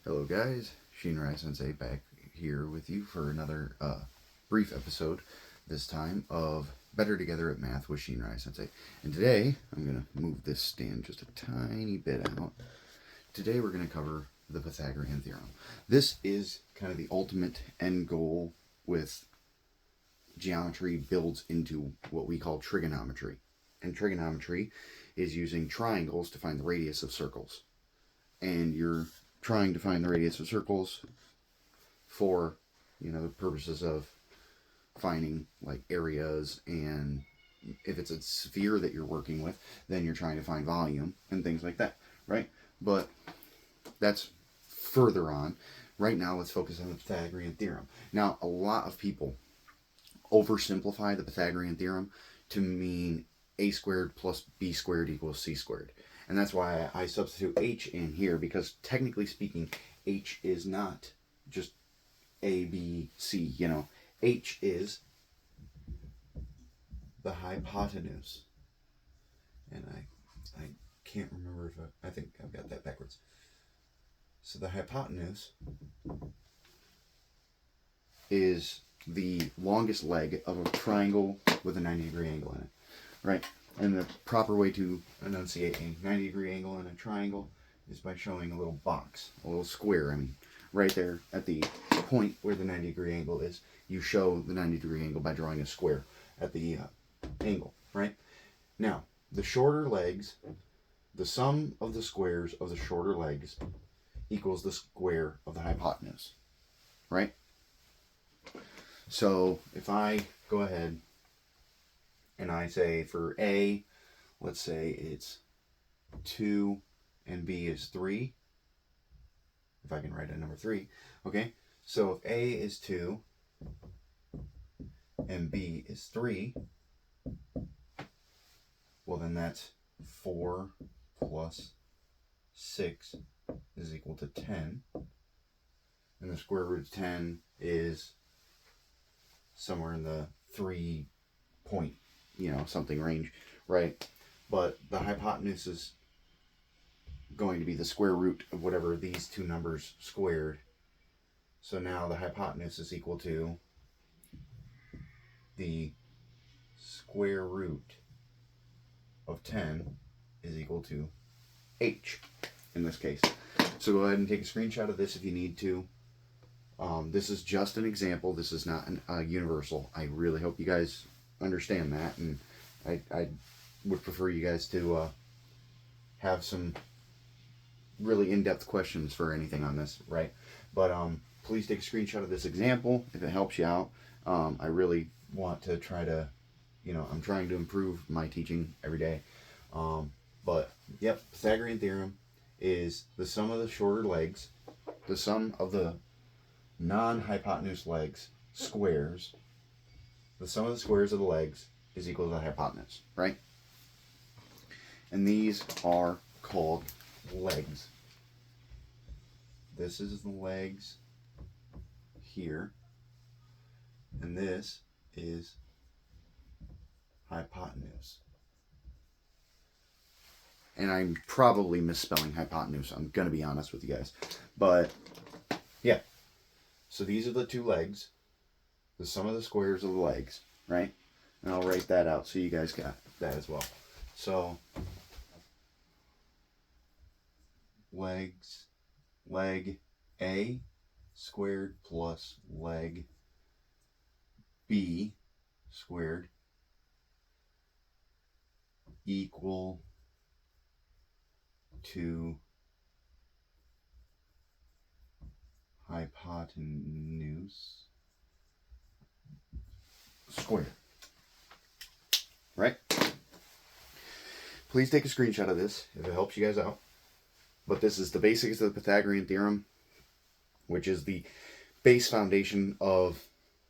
Hello guys, Shinrai Sensei back here with you for another brief episode, this time of Better Together at Math with Shinrai Sensei. And today, I'm going to move this stand just a tiny bit out. Today we're going to cover the Pythagorean Theorem. This is kind of the ultimate end goal with geometry builds into what we call trigonometry. And trigonometry is using triangles to find the radius of circles. And you're trying to find the radius of circles for, the purposes of finding like areas, and if it's a sphere that you're working with, then you're trying to find volume and things like that, right? But that's further on. Right now, let's focus on the Pythagorean theorem. Now, a lot of people oversimplify the Pythagorean theorem to mean a squared plus b squared equals c squared. And that's why I substitute h in here, because technically speaking, h is not just a, b, c, H is the hypotenuse. And I can't remember if I think I've got that backwards. So the hypotenuse is the longest leg of a triangle with a 90-degree angle in it, right? And the proper way to enunciate a 90-degree angle in a triangle is by showing a little box, a little square. Right there at the point where the 90-degree angle is, you show the 90-degree angle by drawing a square at the angle, right? Now, the shorter legs, the sum of the squares of the shorter legs equals the square of the hypotenuse, right? So if I go ahead and I say for A, let's say it's 2 and B is 3. If I can write a number 3. Okay, so if A is 2 and B is 3, well then that's 4 plus 6 is equal to 10. And the square root of 10 is somewhere in the 3 point, something range, right? But the hypotenuse is going to be the square root of whatever these two numbers squared. So now the hypotenuse is equal to the square root of 10 is equal to h in this case. So go ahead and take a screenshot of this if you need to. This is just an example. This is not a universal. I really hope you guys understand that, and I would prefer you guys to have some really in-depth questions for anything on this, right? But please take a screenshot of this example if it helps you out. I really want to try to, I'm trying to improve my teaching every day. But yep, Pythagorean theorem is the sum of the shorter legs, the sum of the non-hypotenuse legs squares, the sum of the squares of the legs is equal to the hypotenuse, right? And these are called legs. This is the legs here, and this is hypotenuse. And I'm probably misspelling hypotenuse, I'm going to be honest with you guys. But, yeah. So these are the two legs, the sum of the squares of the legs, right? And I'll write that out so you guys got that as well. So, legs, leg A squared plus leg B squared equal to hypotenuse squared. Right? Please take a screenshot of this if it helps you guys out. But this is the basics of the Pythagorean theorem, which is the base foundation of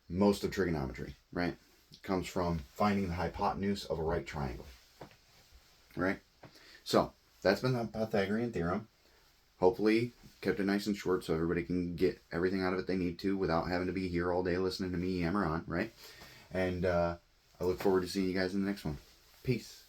most of trigonometry, right? It comes from finding the hypotenuse of a right triangle, right? So, that's been the Pythagorean theorem. Hopefully, kept it nice and short so everybody can get everything out of it they need to without having to be here all day listening to me yammer on, right? And I look forward to seeing you guys in the next one. Peace.